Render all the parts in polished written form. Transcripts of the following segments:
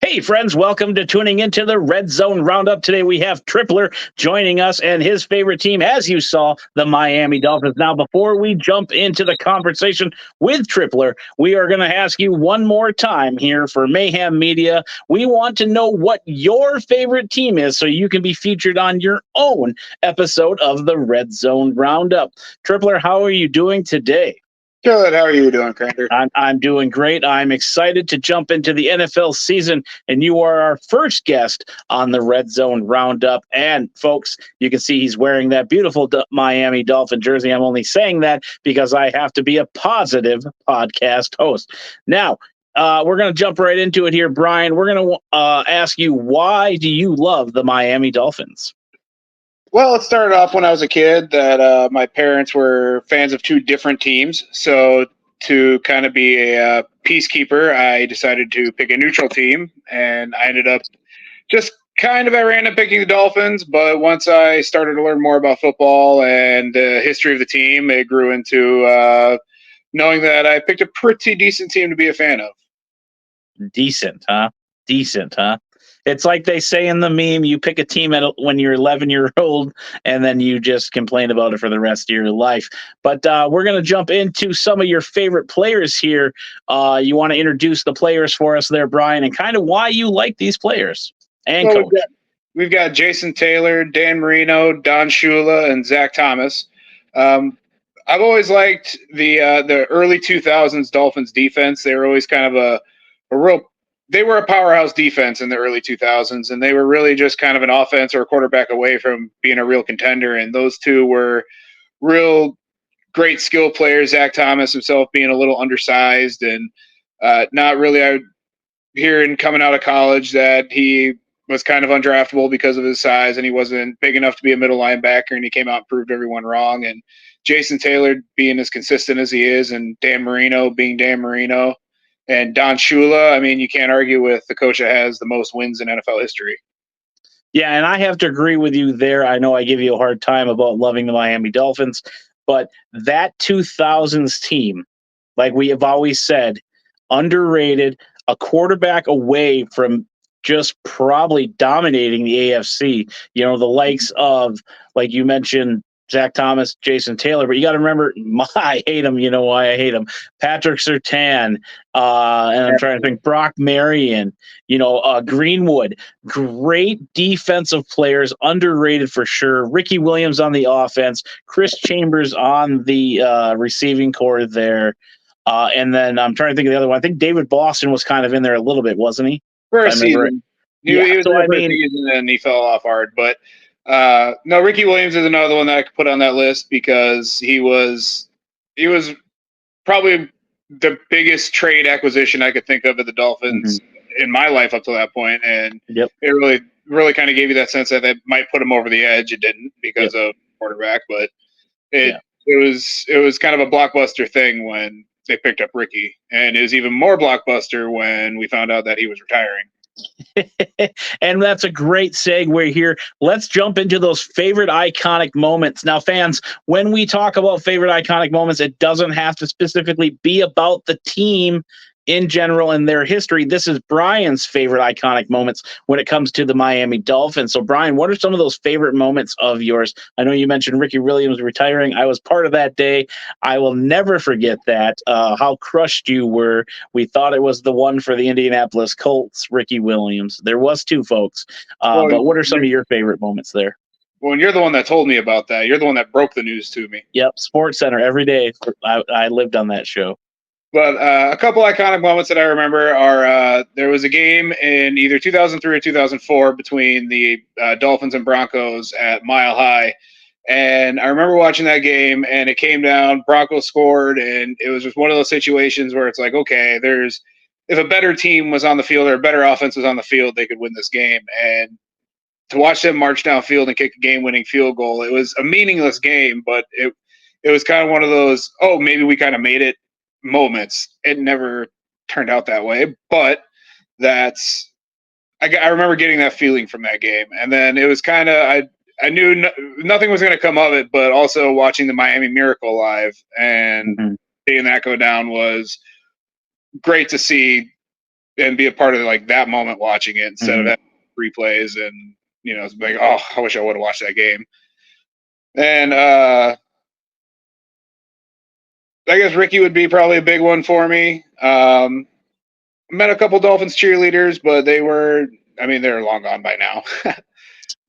Hey, friends, welcome to tuning into the Red Zone Roundup. Today we have Tripler joining us and his favorite team, as you saw, the Miami Dolphins. Now, before we jump into the conversation with Tripler, we are going to ask you one more time here for Mayhem Media. We want to know what your favorite team is so you can be featured on your own episode of the Red Zone Roundup. Tripler, how are you doing today? Good. How are you doing, Crander? I'm doing great. I'm excited to jump into the NFL season, and you are our first guest on the Red Zone Roundup. And folks, you can see he's wearing that beautiful Miami Dolphin jersey. I'm only saying that because I have to be a positive podcast host. Now, we're going to jump right into it here, Brian. We're going to ask you, why do you love the Miami Dolphins? Well, it started off when I was a kid that my parents were fans of two different teams. So to kind of be a peacekeeper, I decided to pick a neutral team, and I ended up just kind of at random picking the Dolphins. But once I started to learn more about football and the history of the team, it grew into knowing that I picked a pretty decent team to be a fan of. Decent, huh? Decent, huh? It's like they say in the meme, you pick a team when you're 11-year old, and then you just complain about it for the rest of your life. But we're going to jump into some of your favorite players here. You want to introduce the players for us there, Brian, and kind of why you like these players and Well, coach. we've got Jason Taylor, Dan Marino, Don Shula, and Zach Thomas. I've always liked the early 2000s Dolphins defense. They were always kind of a real. They were a powerhouse defense in the early 2000s, and they were really just kind of an offense or a quarterback away from being a real contender. And those two were real great skill players. Zach Thomas himself being a little undersized and not really. I hearing coming out of college that he was kind of undraftable because of his size, and he wasn't big enough to be a middle linebacker, and he came out and proved everyone wrong. And Jason Taylor being as consistent as he is, and Dan Marino being Dan Marino, and Don Shula, I mean, you can't argue with the coach that has the most wins in NFL history. Yeah, and I have to agree with you there. I know I give you a hard time about loving the Miami Dolphins, but that 2000s team, like we have always said, underrated, a quarterback away from just probably dominating the AFC. You know, the likes of, like you mentioned, Zach Thomas, Jason Taylor, but you got to remember, I hate him. You know why I hate him? Patrick Surtain, and I'm trying to think, Brock Marion, Greenwood, great defensive players, underrated for sure. Ricky Williams on the offense, Chris Chambers on the receiving core there. And then I'm trying to think of the other one. I think David Boston was kind of in there a little bit, wasn't he? For a season. He was so there I for a mean, season and he fell off hard. But no, Ricky Williams is another one that I could put on that list because he was probably the biggest trade acquisition I could think of at the Dolphins in my life up to that point, and it really kind of gave you that sense that it might put him over the edge. It didn't because of quarterback, but it was kind of a blockbuster thing when they picked up Ricky, and it was even more blockbuster when we found out that he was retiring. And that's a great segue here. Let's jump into those favorite iconic moments. Now, fans, when we talk about favorite iconic moments, it doesn't have to specifically be about the team in general and their history. This is Brian's favorite iconic moments when it comes to the Miami Dolphins. So, Brian, what are some of those favorite moments of yours? I know you mentioned Ricky Williams retiring. I was part of that day. I will never forget that, how crushed you were. We thought it was the one for the Indianapolis Colts, Ricky Williams. There was two, folks. But what are some of your favorite moments there? Well, and you're the one that told me about that. You're the one that broke the news to me. Yep, Sports Center every day. I lived on that show. But a couple iconic moments that I remember are there was a game in either 2003 or 2004 between the Dolphins and Broncos at Mile High. And I remember watching that game, and it came down, Broncos scored, and it was just one of those situations where it's like, okay, if a better team was on the field or a better offense was on the field, they could win this game. And to watch them march downfield and kick a game-winning field goal, it was a meaningless game, but it was kind of one of those, oh, maybe we kind of made it moments. It never turned out that way, but I remember getting that feeling from that game. And then it was kind of, I knew nothing was going to come of it, but also watching the Miami Miracle live and seeing that go down was great to see and be a part of like that moment watching it instead of Mhm. having replays and it's like, oh, I wish I would have watched that game. And I guess Ricky would be probably a big one for me. Met a couple Dolphins cheerleaders, but they're long gone by now.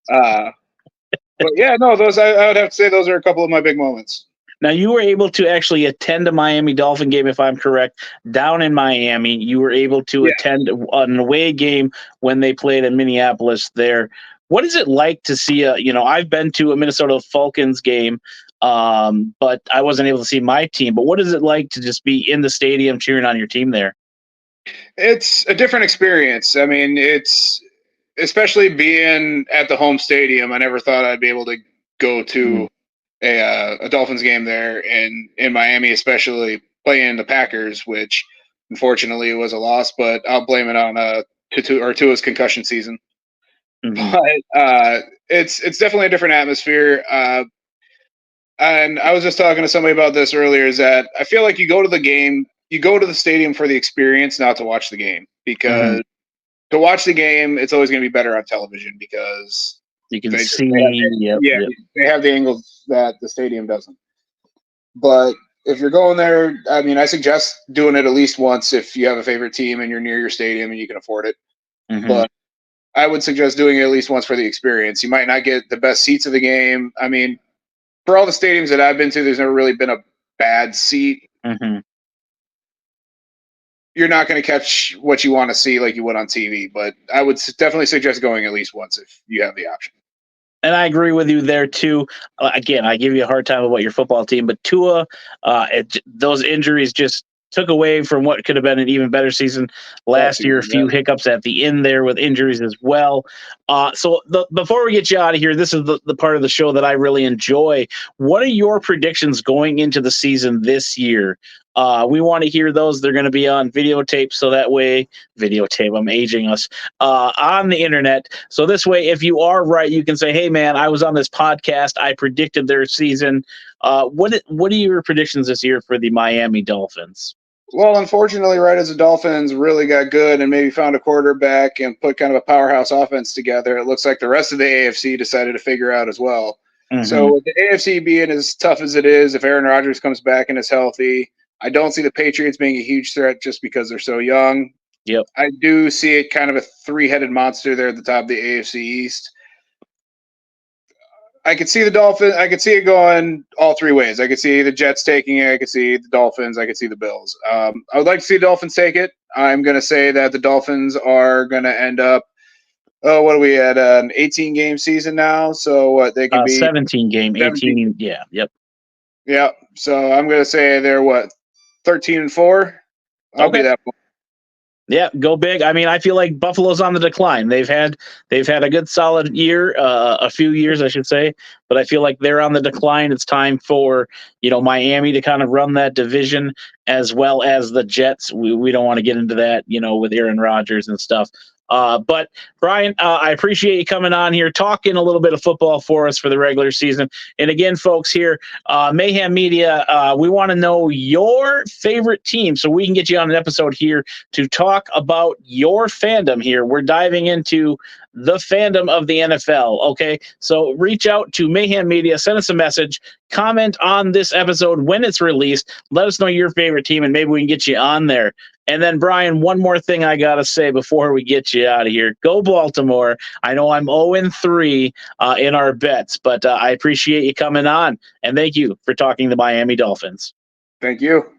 But yeah, no, those I would have to say those are a couple of my big moments. Now, you were able to actually attend a Miami Dolphin game, if I'm correct, down in Miami. You were able to Yeah. attend an away game when they played in Minneapolis there. What is it like to see I've been to a Minnesota Falcons game, but I wasn't able to see my team. But what is it like to just be in the stadium cheering on your team there? It's a different experience. I mean, it's especially being at the home stadium. I never thought I'd be able to go to a Dolphins game there in Miami, especially playing the Packers, which unfortunately was a loss. But I'll blame it on Tua's concussion season. Mm-hmm. But it's definitely a different atmosphere. And I was just talking to somebody about this earlier. Is that I feel like you go to the stadium for the experience, not to watch the game, Mm-hmm. because to watch the game, it's always going to be better on television because You can they see, yep. they have the angles that the stadium doesn't. But if you're going there, I mean, I suggest doing it at least once if you have a favorite team and you're near your stadium and you can afford it. Mm-hmm. But I would suggest doing it at least once for the experience. You might not get the best seats of the game. I mean, for all the stadiums that I've been to, there's never really been a bad seat. Mm-hmm. You're not going to catch what you want to see like you would on TV, but I would definitely suggest going at least once if you have the option. And I agree with you there too. Again, I give you a hard time about your football team, but Tua, those injuries just took away from what could have been an even better season last year. A few hiccups at the end there with injuries as well. Before we get you out of here, this is the part of the show that I really enjoy. What are your predictions going into the season this year? We want to hear those. They're going to be on videotape, so that way, videotape, I'm aging us, on the internet. So this way, if you are right, you can say, hey, man, I was on this podcast. I predicted their season. What are your predictions this year for the Miami Dolphins? Well, unfortunately, right as the Dolphins really got good and maybe found a quarterback and put kind of a powerhouse offense together, it looks like the rest of the AFC decided to figure out as well. Mm-hmm. So with the AFC being as tough as it is, if Aaron Rodgers comes back and is healthy, I don't see the Patriots being a huge threat just because they're so young. Yep. I do see it kind of a three-headed monster there at the top of the AFC East. I could see the Dolphins. I could see it going all three ways. I could see the Jets taking it. I could see the Dolphins. I could see the Bills. I would like to see the Dolphins take it. I'm going to say that the Dolphins are going to end up. Oh, what are we at? An 18-game season now. So what they can be 17 game, 18. Yeah. Yep. Yeah. So I'm going to say they're 13-4. I'll be that one. Yeah, go big. I mean, I feel like Buffalo's on the decline. They've had a good solid year, a few years, I should say, but I feel like they're on the decline. It's time for Miami to kind of run that division as well as the Jets. We don't want to get into that, with Aaron Rodgers and stuff. But Brian, I appreciate you coming on here, talking a little bit of football for us for the regular season. And again, folks, here, Mayhem Media, we want to know your favorite team, so we can get you on an episode here to talk about your fandom here. We're diving into the fandom of the NFL. Okay, so reach out to Mayhem Media, send us a message, comment on this episode when it's released. Let us know your favorite team, and maybe we can get you on there. And then, Brian, one more thing I got to say before we get you out of here. Go Baltimore. I know I'm 0-3 in our bets, but I appreciate you coming on. And thank you for talking the Miami Dolphins. Thank you.